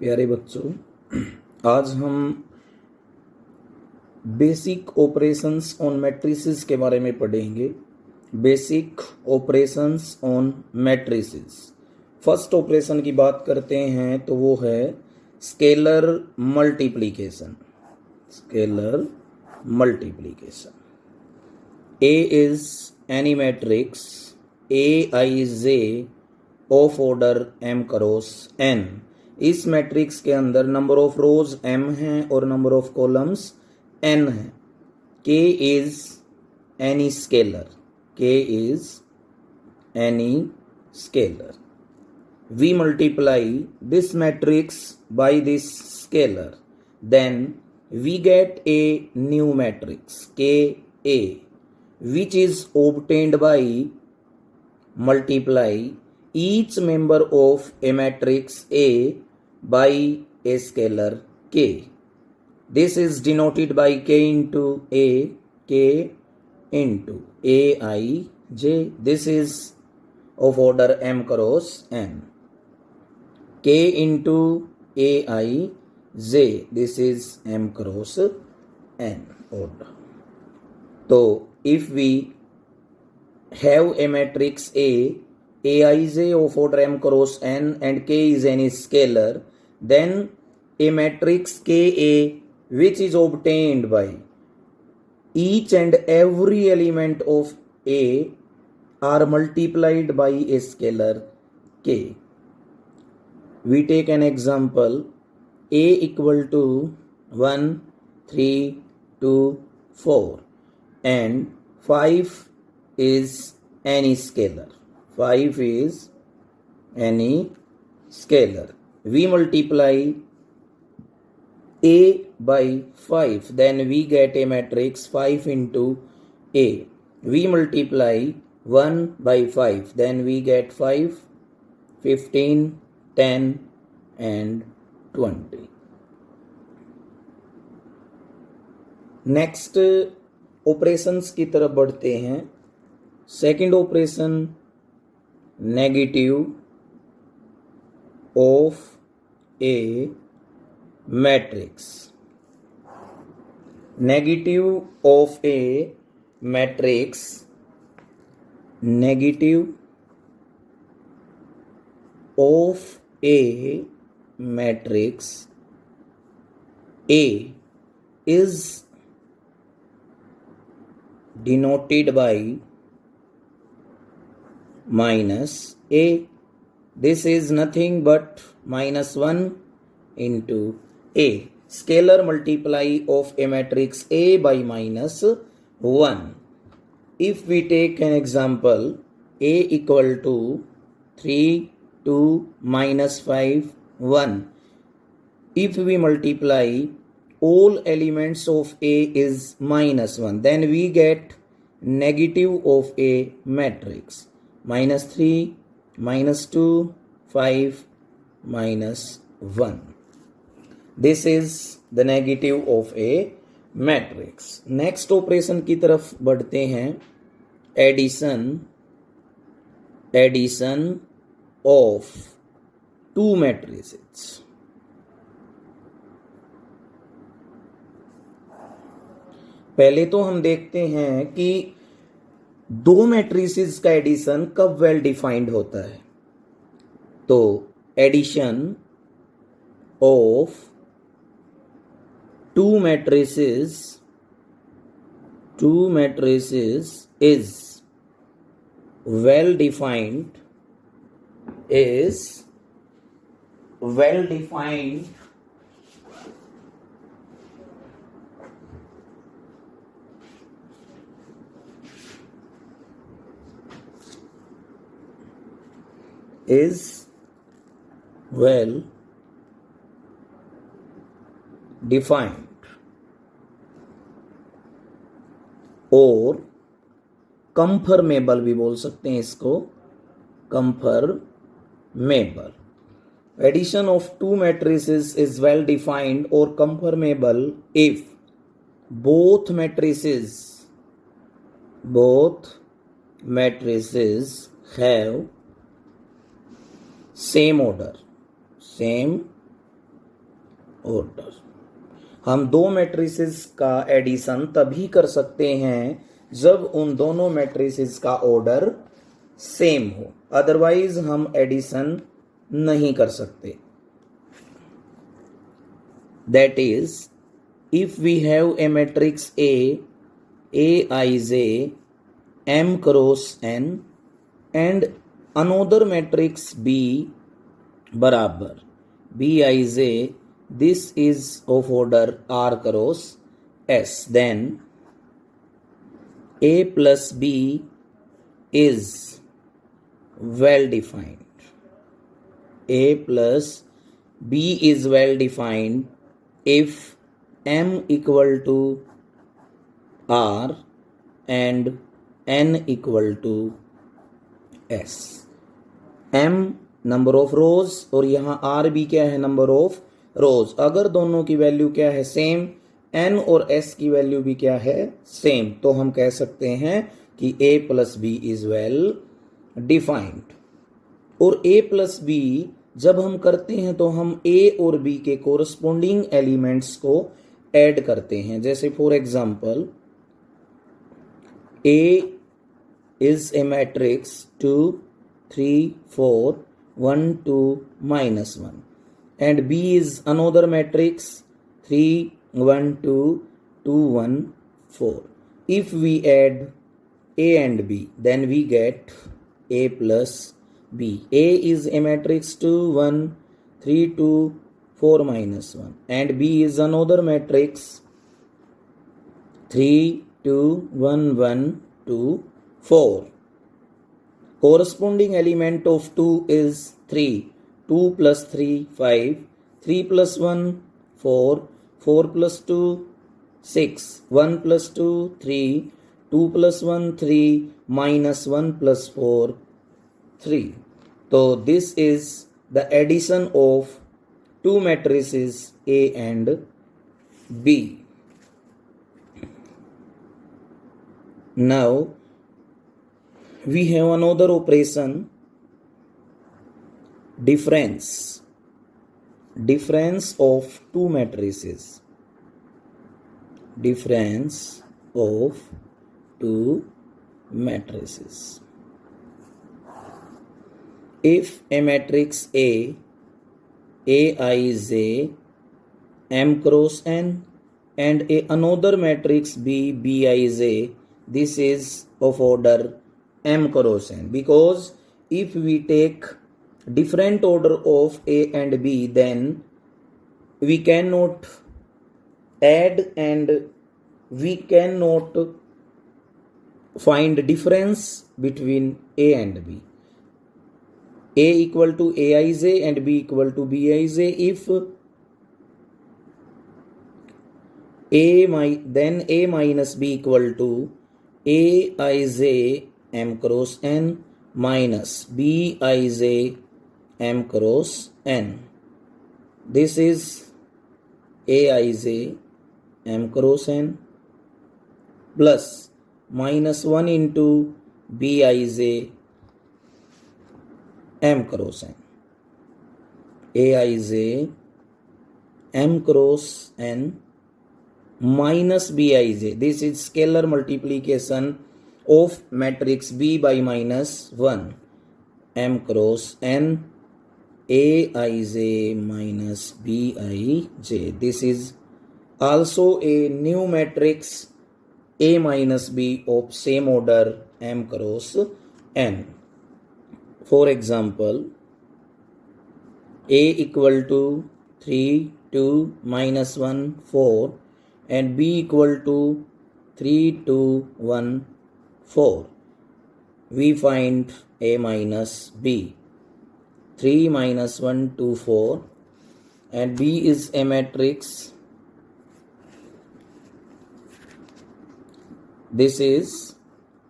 प्यारे बच्चों, आज हम बेसिक ऑपरेशंस ऑन मैट्रिसेस के बारे में पढ़ेंगे। Basic operations on matrices. First operation की बात करते हैं तो वो है scalar multiplication. Scalar multiplication. A is any matrix Aij of order m cross n। इस मैट्रिक्स के अंदर नंबर ऑफ रोज m है और नंबर ऑफ कॉलम्स n है। K is any scalar. K is any scalar. We multiply this matrix by this scalar, then we get a new matrix Ka, which is obtained by multiply each member of a matrix A by a scalar K. This is denoted by K into A, K into Aij. This is of order m cross n. K into Aij. This is m cross n order. So if we have a matrix A, Aij of order m cross n and K is any scalar, then a matrix Ka which is obtained by each and every element of A are multiplied by a scalar K. We take an example. A equal to 1, 3, 2, 4 and 5 is any scalar. 5 is any scalar. We multiply A by 5, then we get a matrix 5 into A. We multiply 1 by 5, then we get 5, 15, 10 and 20. Next operations की तरफ बढ़ते हैं। Second operation, negative of A matrix. Negative of A matrix. Negative of a matrix A is denoted by minus A. This is nothing but minus 1 into A. Scalar multiply of a matrix A by minus 1. If we take an example, A equal to 3, 2, minus 5, 1. If we multiply all elements of A is minus 1, then we get negative of a matrix. Minus 3, minus 2, 5, minus 1. This is the negative of a matrix. Next operation की तरफ बढ़ते हैं। Addition of two matrices. पहले तो हम देखते हैं कि दो मैट्रिसेस का एडिशन कब वेल डिफाइंड होता है। तो addition of two matrices is well defined और कंफर्मेबल भी बोल सकते हैं इसको, conformable. Addition of two matrices is well defined or conformable if both matrices have same order order. हम दो मैट्रिसेस का एडिशन तभी कर सकते हैं जब उन दोनों मैट्रिसेस का ऑर्डर सेम हो, अदरवाइज हम एडिशन नहीं कर सकते। That is, if we have a matrix Aij M cross N and another matrix B बराबर Bij, this is of order R cross S, then A plus B is well defined. A plus B is well defined if M equal to R and N equal to S. M number of रोज और यहाँ R भी क्या है, number of रोज। अगर दोनों की value क्या है, सेम, N और S की वैल्यू भी क्या है, सेम, तो हम कह सकते हैं कि A plus B is well defined. और A प्लस बी जब हम करते हैं तो हम A और B के कोरस्पोंडिंग एलिमेंट्स को ऐड करते हैं। जैसे for example, A is a matrix 2 3 4 1 2 -1 and B is another matrix 3 1 2 2 1 4. If we add A and B, then we get A plus B. A is a matrix 2 1 3 2 4 -1 and B is another matrix 3 2 1 1 2 4. Corresponding element of 2 is 3. 2 plus 3 5, 3 plus 1 4, 4 plus 2 6, 1 plus 2 3, 2 plus 1 3, minus 1 plus 4 3. So this is the addition of two matrices A and B. Now we have another operation, difference of two matrices. Difference of two matrices. If a matrix A, Aij M cross N, and another matrix B, Bij, this is of order M cross N, because if we take different order of A and B, then we cannot add and we cannot find difference between A and B. A equal to Aij and B equal to Bij. If then A minus B equal to Aij M cross N minus Bij M cross N. This is Aij M cross N plus minus 1 into Bij M cross N. Aij M cross N minus Bij. This is scalar multiplication of matrix B by minus 1. M cross N Aij minus Bij. This is also a new matrix A minus B of same order M cross N. For example, A equal to 3 2 minus 1 4 and B equal to 3 2 1 4. We find A minus B. 3 minus 1 2 4 and B is a matrix. This is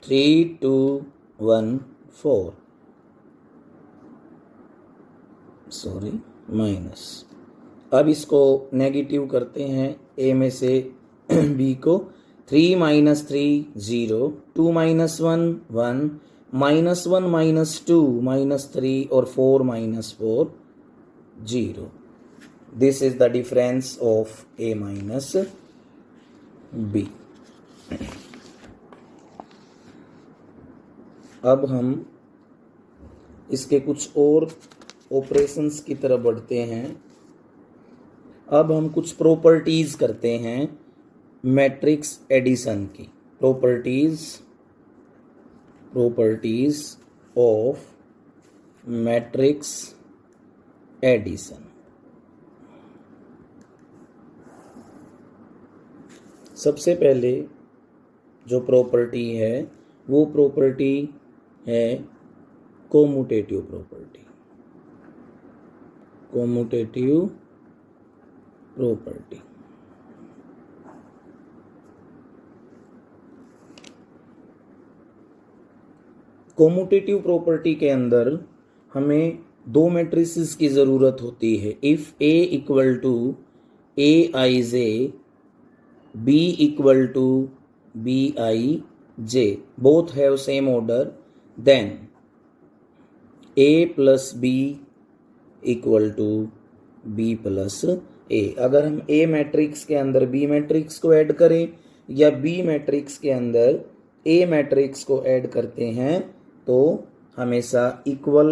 3 2 1 4. Sorry minus. अब इसको negative करते हैं, ए में से B को। 3 minus 3 0, 2 minus 1 1, minus 1 minus 2 minus 3 और 4 minus 4 0. This is the difference of A minus B. अब हम इसके कुछ और ऑपरेशंस की तरफ बढ़ते हैं। अब हम कुछ प्रॉपर्टीज करते हैं मैट्रिक्स एडिशन की। Properties of matrix addition. सबसे पहले जो प्रॉपर्टी है वो प्रॉपर्टी है कोमुटेटिव प्रॉपर्टी। कोमुटेटिव प्रॉपर्टी के अंदर हमें दो मैट्रिसेस की जरूरत होती है। If A equal to Aij, B equal to Bij, both have same order, then A plus B equal to B plus A। अगर हम A मैट्रिक्स के अंदर B मैट्रिक्स को ऐड करें या B मैट्रिक्स के अंदर A मैट्रिक्स को ऐड करते हैं तो हमेशा इक्वल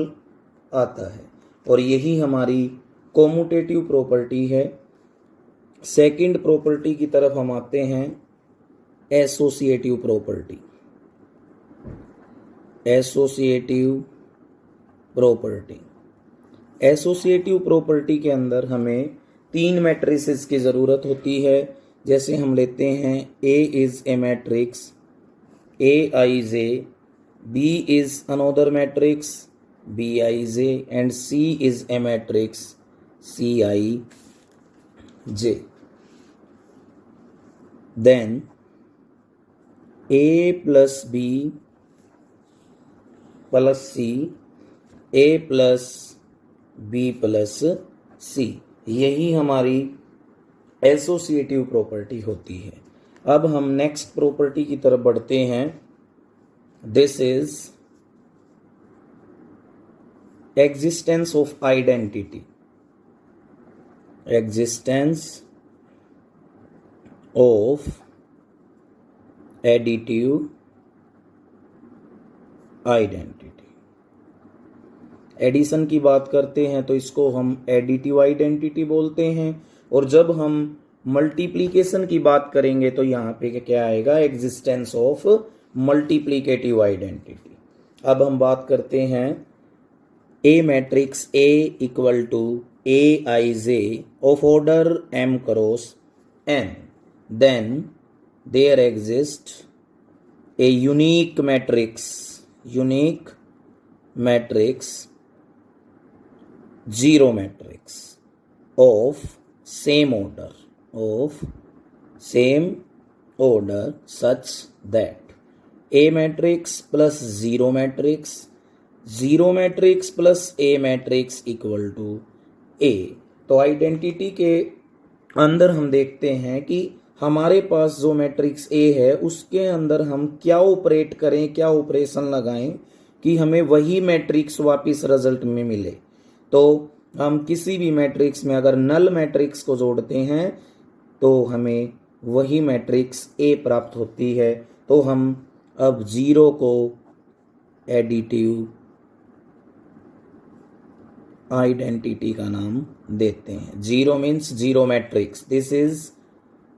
आता है, और यही हमारी कोमुटेटिव प्रॉपर्टी है। सेकंड प्रॉपर्टी की तरफ हम आते हैं, एसोसिएटिव प्रॉपर्टी। एसोसिएटिव प्रॉपर्टी के अंदर हमें तीन मैट्रिसेस की ज़रूरत होती है। जैसे हम लेते हैं A is a matrix Aij, B is another matrix Bij, and C is a matrix Cij. Then A plus B plus C, A plus B plus C, यही हमारी एसोसिएटिव प्रॉपर्टी होती है। अब हम नेक्स्ट प्रॉपर्टी की तरफ बढ़ते हैं। This is existence of identity. Existence of additive identity. Addition की बात करते हैं तो इसको हम एडिटिव आइडेंटिटी बोलते हैं, और जब हम मल्टीप्लिकेशन की बात करेंगे तो यहाँ पे क्या आएगा, एग्जिस्टेंस ऑफ मल्टीप्लिकेटिव आइडेंटिटी। अब हम बात करते हैं ए matrix A equal to Aij of order m cross n, then there exist a unique matrix zero matrix of same order such that A matrix plus zero matrix plus A matrix equal to A। तो identity के अंदर हम देखते हैं कि हमारे पास जो matrix A है उसके अंदर हम क्या ऑपरेट करें, क्या ऑपरेशन लगाएं कि हमें वही मैट्रिक्स वापस रिजल्ट में मिले। तो हम किसी भी मैट्रिक्स में अगर नल मैट्रिक्स को जोड़ते हैं तो हमें वही मैट्रिक्स A प्राप्त होती है। तो हम अब जीरो को एडिटिव आइडेंटिटी का नाम देते हैं। Zero means zero matrix, this is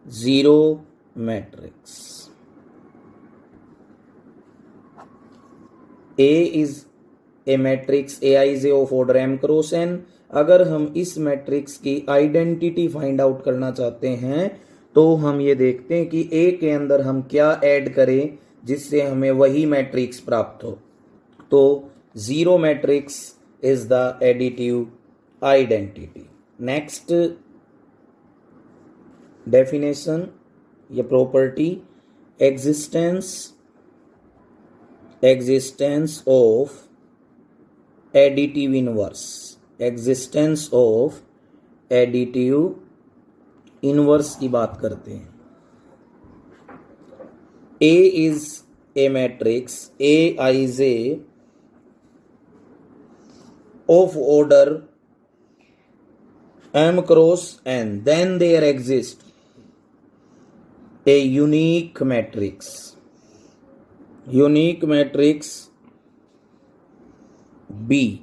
zero matrix. A is a matrix Aij of order m cross n। अगर हम इस मैट्रिक्स की आइडेंटिटी फाइंड आउट करना चाहते हैं तो हम ये देखते हैं कि A के अंदर हम क्या ऐड करें जिससे हमें वही मैट्रिक्स प्राप्त हो। तो zero matrix is the additive identity. Next definition या property, existence of additive inverse की बात करते हैं। A is a matrix Aij of order M cross N, then there exists a unique matrix. Unique matrix B.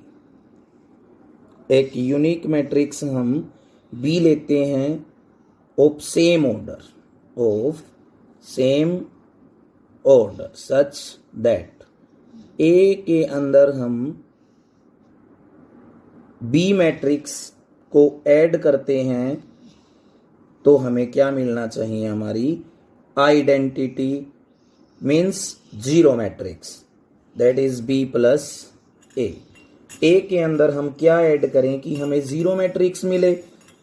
एक unique matrix हम B लेते हैं of same order such that A के अंदर हम B मैट्रिक्स को ऐड करते हैं तो हमें क्या मिलना चाहिए, हमारी identity means zero matrix, that is B plus A के अंदर हम क्या ऐड करें कि हमें जीरो मैट्रिक्स मिले,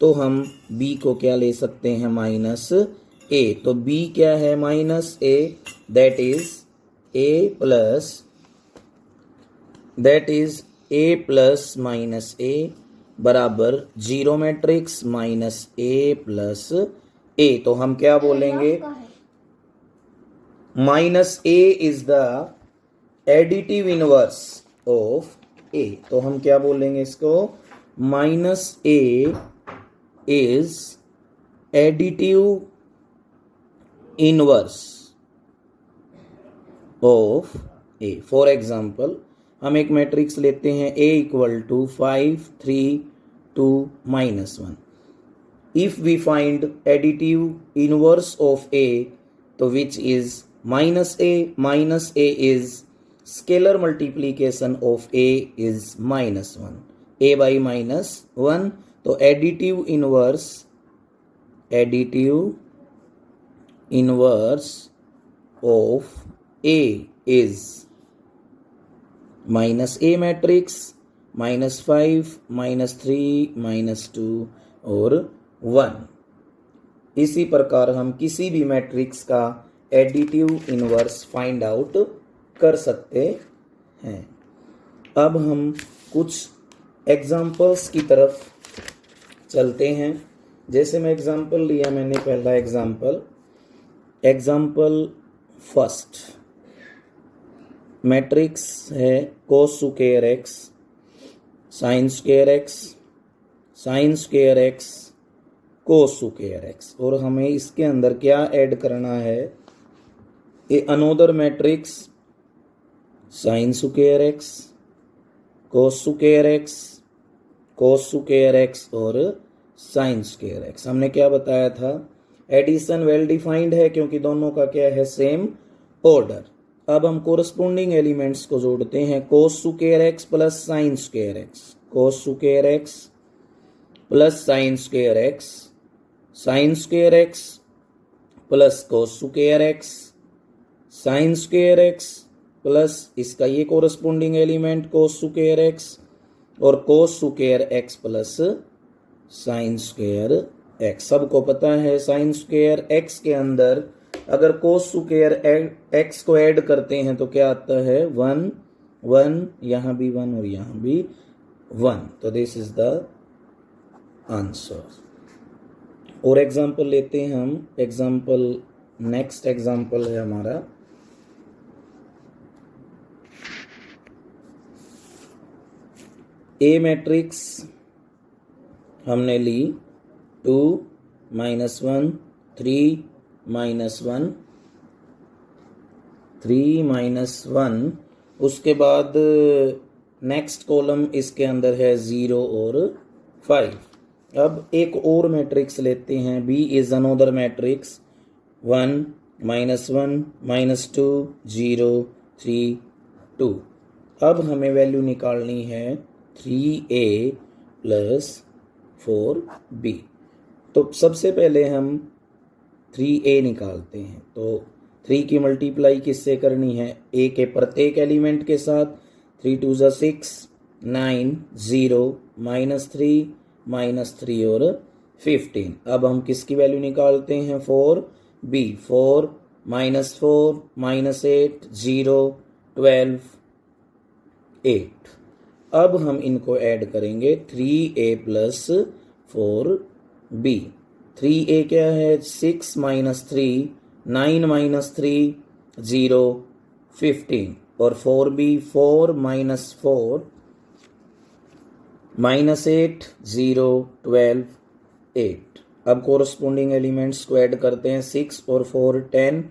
तो हम B को क्या ले सकते हैं, माइनस ए। तो B क्या है, minus A, that is A plus minus A बराबर zero matrix minus A plus A. तो हम क्या बोलेंगे, minus A is the additive inverse of A. तो हम क्या बोलेंगे इसको, minus A is additive inverse of A. For example हम एक मैट्रिक्स लेते हैं A equal to 5 3 2 -1। If we find additive inverse of A, तो which is minus A is scalar multiplication of A is -1, A by -1। तो additive inverse of A is minus A matrix -5 -3 -2 और 1। इसी प्रकार हम किसी भी मैट्रिक्स का additive inverse find out कर सकते हैं। अब हम कुछ एग्जाम्पल्स की तरफ चलते हैं। जैसे मैं एग्जाम्पल लिया, मैंने पहला एग्जाम्पल फर्स्ट मैट्रिक्स है cos square x sin square x sin square x cos square x, और हमें इसके अंदर क्या ऐड करना है, a another matrix sin square x cos square x cos square x और sin स्क्वायर x। हमने क्या बताया था, एडिशन वेल डिफाइंड है क्योंकि दोनों का क्या है, सेम ऑर्डर। अब हम कोरस्पोंडिंग एलिमेंट्स को जोड़ते हैं, cos square x plus sin square x, cos square x plus sin square x, sin square x plus cos square x, sin square x plus इसका ये corresponding element cos square x और cos square x plus sin square x। सबको पता है sin square x के अंदर अगर cos square x को ऐड करते हैं तो क्या आता है, 1 1, यहाँ भी 1 और यहाँ भी 1। तो दिस इज द आंसर। और एग्जाम्पल लेते हैं हम, नेक्स्ट एग्जाम्पल है हमारा ए मैट्रिक्स हमने ली 2 -1 3 -1 3 -1। उसके बाद नेक्स्ट कॉलम इसके अंदर है 0 और 5। अब एक और मैट्रिक्स लेते हैं, B इज अनोदर मैट्रिक्स 1 -1 -2 0 3 2। अब हमें वैल्यू निकालनी है 3A प्लस 4B। तो सबसे पहले हम 3A निकालते हैं। तो 3 की मल्टीप्लाई किससे करनी है, A के प्रत्येक एलिमेंट के साथ। 3 2 6 9 0 -3 -3 और 15। अब हम किसकी वैल्यू निकालते हैं, 4B 4 -4 -8 0 12 8। अब हम इनको ऐड करेंगे 3A प्लस 4B। 3A क्या है, 6 -3 9 -3 0 15 और 4B 4 -4 -8 0 12 8। अब कोरस्पोंडिंग एलिमेंट्स को ऐड करते हैं। 6 और 4 10,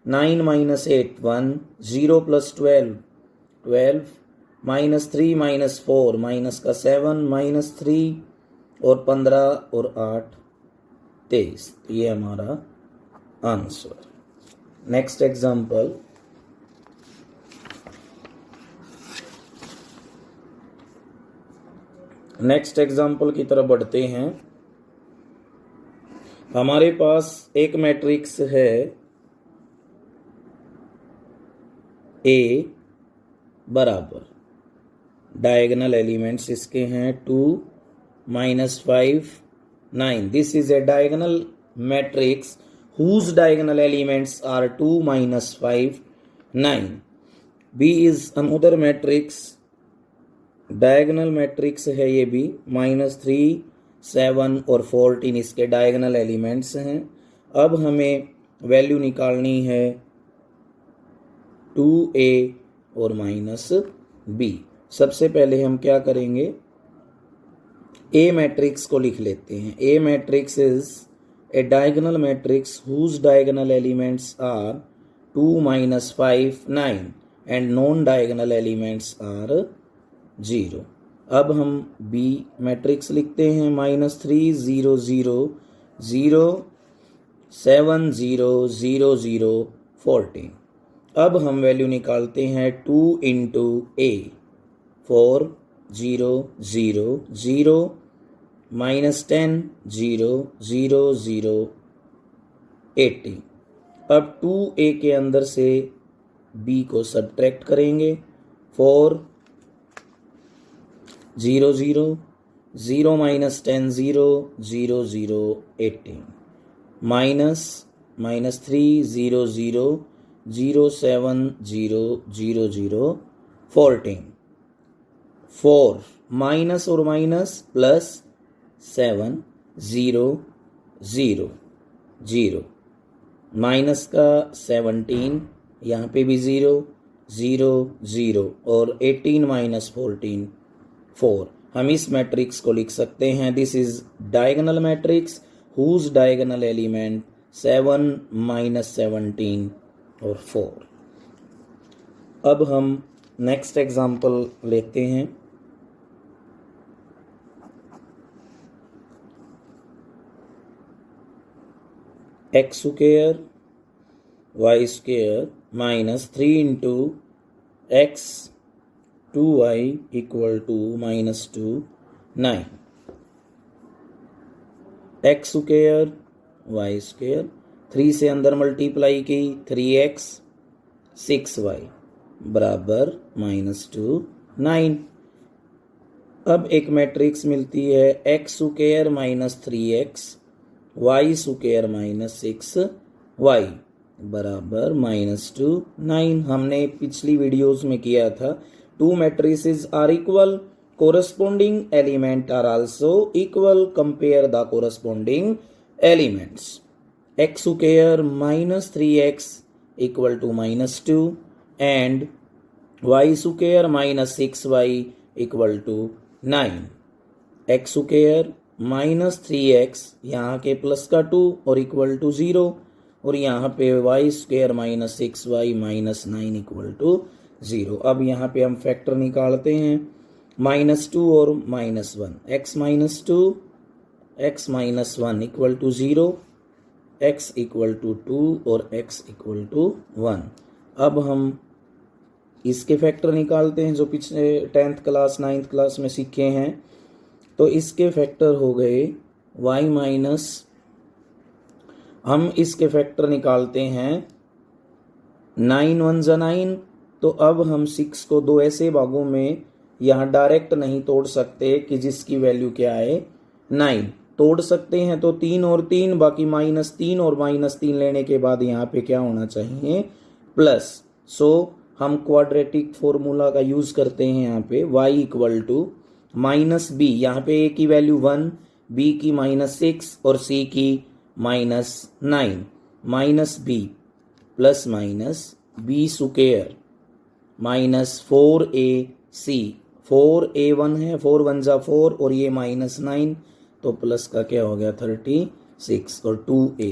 9 -8 1, 0 + 12 12, -3 -4 माइनस का 7, -3 और 15 और 8 23। ये हमारा आंसर। नेक्स्ट एग्जाम्पल, की तरफ बढ़ते हैं। हमारे पास एक मैट्रिक्स है ए बराबर, डायगोनल एलिमेंट्स इसके हैं 2 -5 9। This is a diagonal matrix whose diagonal elements are 2 -5 9। B is another matrix, diagonal matrix है ये भी, -3 7 और 14 इसके डायगोनल एलिमेंट्स हैं। अब हमें वैल्यू निकालनी है 2a और -b। सबसे पहले हम क्या करेंगे, ए मैट्रिक्स को लिख लेते हैं। ए matrix is a diagonal matrix whose diagonal elements are 2 -5 9 and non-diagonal elements are 0। अब हम B मैट्रिक्स लिखते हैं। -3 0 0 0 7 0 0 0 14। अब हम वैल्यू निकालते हैं 2 × A 4 0 0 0 -10 0 0 0 80। अब 2a के अंदर से b को सब्ट्रैक्ट करेंगे। 4 0 0 0 -10 0 0 0 18 -3 0 0 0 7 0 0 0 14। 4 माइनस और माइनस प्लस 7 0 0 0 माइनस का 17, यहाँ पे भी 0 0 0 और 18 -14 4। हम इस मैट्रिक्स को लिख सकते हैं, this is diagonal matrix whose diagonal element 7 -17 और 4। अब हम नेक्स्ट एग्जाम्पल लेते हैं। x square y square -3 × x 2y = -2 9। x square y square 3 से अंदर मल्टीप्लाई की 3x 6y बराबर -2 9। अब एक मैट्रिक्स मिलती है x square -3x y square -6y बराबर -2 9। हमने पिछली वीडियोस में किया था। Two matrices are equal, corresponding element are also equal, compare the corresponding elements. x square -3x = -2 and y square -6y = 9। x square -3x यहाँ के प्लस का 2 और = 0 और यहाँ पे y square -6y -9 = 0। अब यहाँ पे हम फैक्टर निकालते हैं, -2 और -1, x -2 x -1 = 0, x = 2 और x = 1। अब हम इसके फैक्टर निकालते हैं जो पिछले 10th क्लास 9th क्लास में सीखे हैं। तो इसके फैक्टर हो गए हम इसके फैक्टर निकालते हैं 9 1 × 9। तो अब हम 6 को दो ऐसे भागों में यहाँ डायरेक्ट नहीं तोड़ सकते कि जिसकी वैल्यू क्या है 9। तोड़ सकते हैं तो 3 और 3, बाकी -3 और -3 लेने के बाद यहाँ पे क्या होना चाहिए प्लस। सो हम क्वाड्रेटिक फॉर्मूला का यूज करते हैं यहाँ पे, y = -b। यहाँ पे a की वैल्यू 1, b की -6 और c की -9, -b ± b² -4ac 4a1 है, 4 1 जा 4 और ये -9 तो प्लस का क्या हो गया 36 और 2a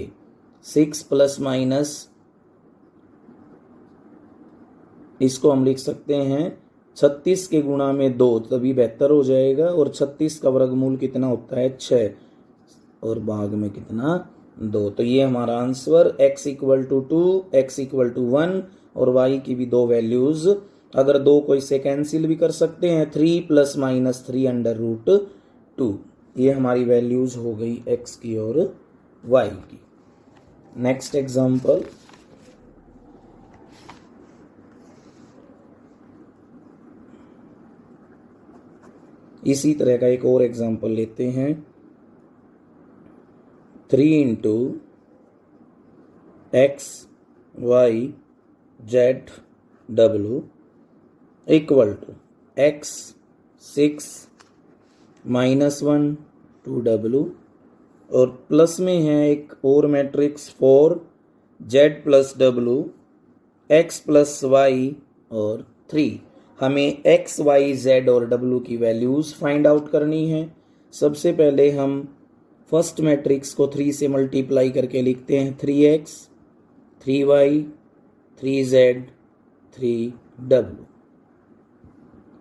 6 प्लस माइनस इसको हम लिख सकते हैं 36 के गुणा में 2 तभी बेहतर हो जाएगा। और 36 का वर्गमूल कितना होता है 6 और भाग में कितना 2। तो ये हमारा answer x equal to 2 x equal to 1 और y की भी 2 वैल्यूज अगर 2 को इससे कैंसिल भी कर सकते हैं 3 प्लस माइनस 3 अंडर रूट 2। ये हमारी वैल्यूज हो गई x की और y की। नेक्स्ट एग्जाम्पल इसी तरह का एक और एग्जाम्पल लेते हैं 3 into x y z w equal to x 6 -1 2w और प्लस में है एक और matrix 4 z plus w x प्लस y और 3। हमें x y z और w की वैल्यूज फाइंड आउट करनी है। सबसे पहले हम फर्स्ट मैट्रिक्स को 3 से मल्टीप्लाई करके लिखते हैं 3x 3y 3z 3w।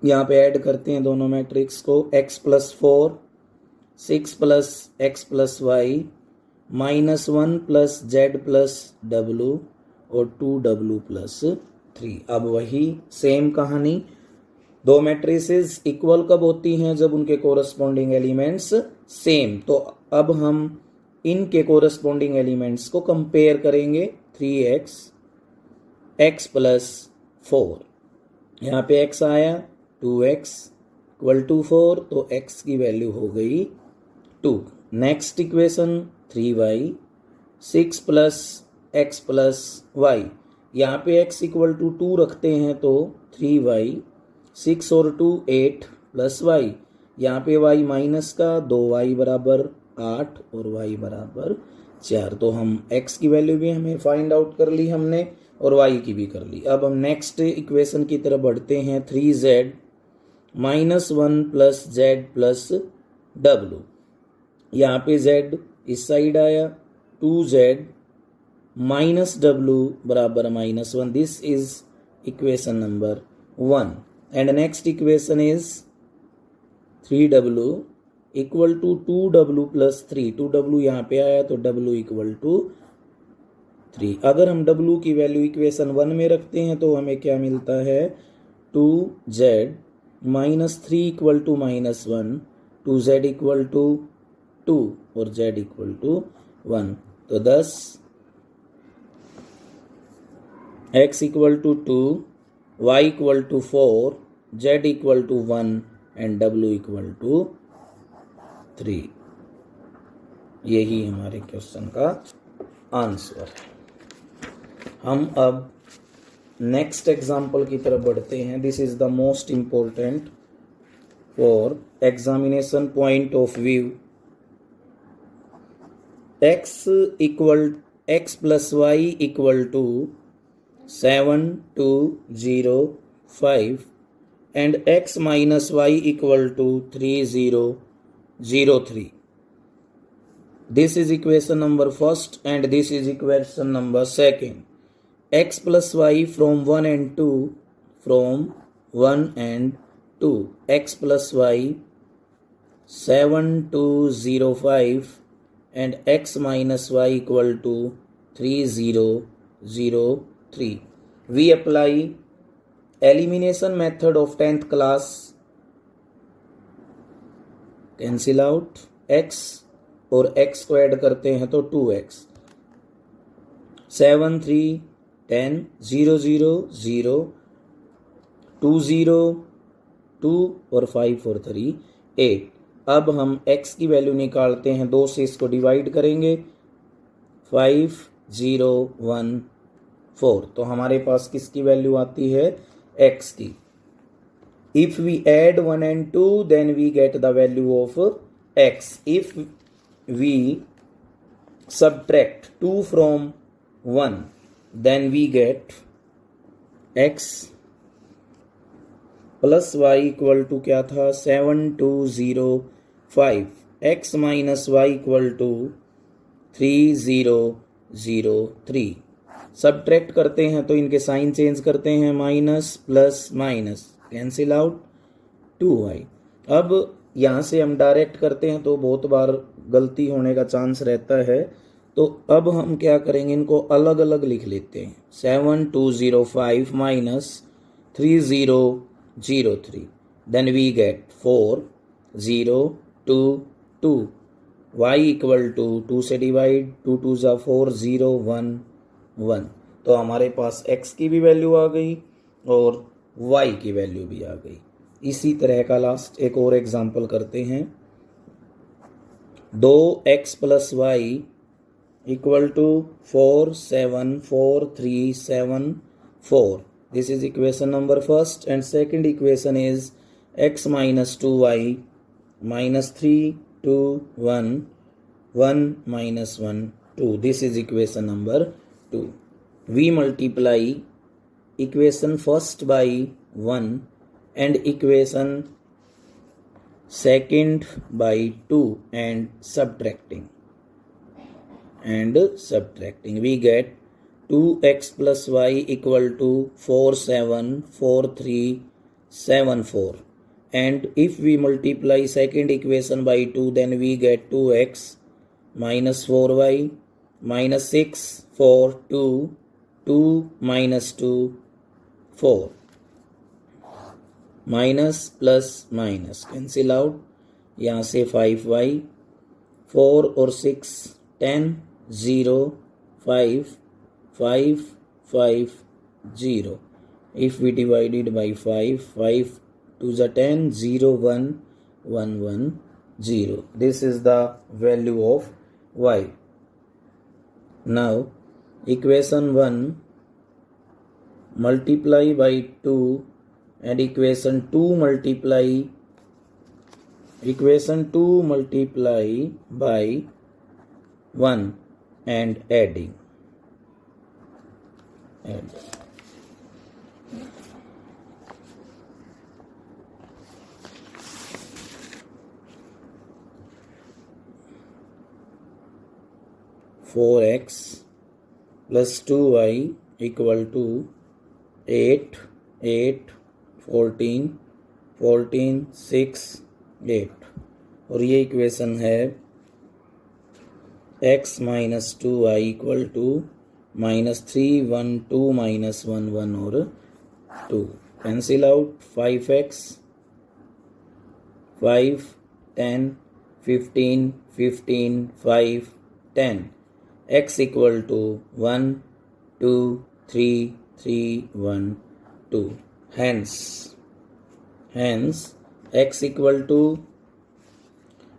यहाँ पे ऐड करते हैं दोनों मैट्रिक्स को x प्लस 4 6 प्लस x प्लस y -1 plus z plus w और 2w प्लस 3। अब वही सेम कहानी, दो मैट्रिसेस इक्वल कब होती हैं जब उनके कोरस्पॉन्डिंग एलिमेंट्स सेम। तो अब हम इनके कोरस्पॉन्डिंग एलिमेंट्स को कंपेयर करेंगे 3x x प्लस 4 यहाँ पे x आया 2x इक्वल टू 4 तो x की वैल्यू हो गई 2। Next equation 3y 6 plus x प्लस y यहाँ पे x इक्वल टू 2 रखते हैं तो 3y 6 और 2 8 प्लस y यहाँ पे y माइनस का 2y बराबर 8 और y बराबर 4। तो हम x की वैल्यू भी हमें फाइंड आउट कर ली हमने और y की भी कर ली। अब हम नेक्स्ट इक्वेशन की तरफ बढ़ते हैं 3z -1 plus z plus w यहाँ पे z इस साइड आया 2z माइनस w बराबर -1। This is equation number 1 and next equation is 3w equal to 2w plus 3। 2w यहाँ पे आया तो w इक्वल टू 3। अगर हम w की वैल्यू इक्वेशन 1 में रखते हैं तो हमें क्या मिलता है 2z -3 equal to -1 2z equal to 2 और z इक्वल टू 1। तो 10 x equal to 2 y equal to 4 z equal to 1 and w equal to 3। यही हमारे क्वेश्चन का आंसर। हम अब नेक्स्ट एग्जाम्पल की तरफ बढ़ते हैं। This is the most important for examination point of view. x प्लस y इक्वल टू 7 2 0 5 and x minus y equal to 3 0 0 3. This is equation number first and this is equation number second. X plus y from 1 and 2 from 1 and 2 x plus y 7 2 0 5 and x minus y equal to 3 0 0 3. We apply elimination method of 10th class. Cancel out x और x को add करते हैं तो 2x 7 3 10 0 0 0 2 0 2 और 5 और 3 8। अब हम x की वैल्यू निकालते हैं, 2 से इसको डिवाइड करेंगे 5 0 1 4। तो हमारे पास किसकी वैल्यू आती है x की। If we add 1 and 2 then we get the value of x. If we subtract 2 from 1 then we get x plus Y equal to क्या था 7205, X minus Y equal to 3003। Subtract करते हैं तो इनके sign change करते हैं, minus plus minus cancel out 2y। अब यहाँ से हम डायरेक्ट करते हैं तो बहुत बार गलती होने का चांस रहता है, तो अब हम क्या करेंगे, इनको अलग अलग लिख लेते हैं। 7205 minus 3003, then we get 4022, y equal to 2 से डिवाइड, 2 2 जा 4, 0 1 1। तो हमारे पास x की भी वैल्यू आ गई और y की वैल्यू भी आ गई। इसी तरह का लास्ट एक और एग्जांपल करते हैं। 2x plus Y equal to 4 7 4 3 7 4। This is equation number first and second equation is x minus 2y minus 3 2 1 1 minus 1 2. This is equation number 2. We multiply equation first by 1 and equation second by 2 and subtracting we get 2x plus y equal to 4 7 4 3 7 4. And if we multiply second equation by 2, then we get 2x minus 4y minus 6 4 2 2 minus 2 4, minus plus minus cancel out, यहाँ से 5y 4 और 6 10 0 5 5 5 0. If we divide it by 5 5 2 the 10 0 1 1 1 0. This is the value of y. Now equation 1 multiply by 2 and equation 2 multiply by 1 and adding. 4x plus 2y equal to 8 8 14 14 6 8। और ये equation है x minus 2y equal to minus 3 1 2 minus 1 1 और 2 cancel out, 5x 5 10 15 15 5 10, x equal to 1 2 3 3 1 2. Hence x equal to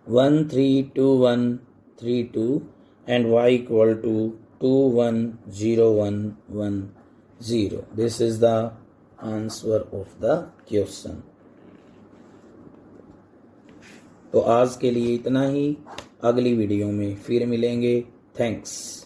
1 3 2 1 3 2 and y equal to 2 1 0 1 1 0. This is the answer of the question. तो आज के लिए इतना ही, अगली वीडियो में फिर मिलेंगे। थैंक्स।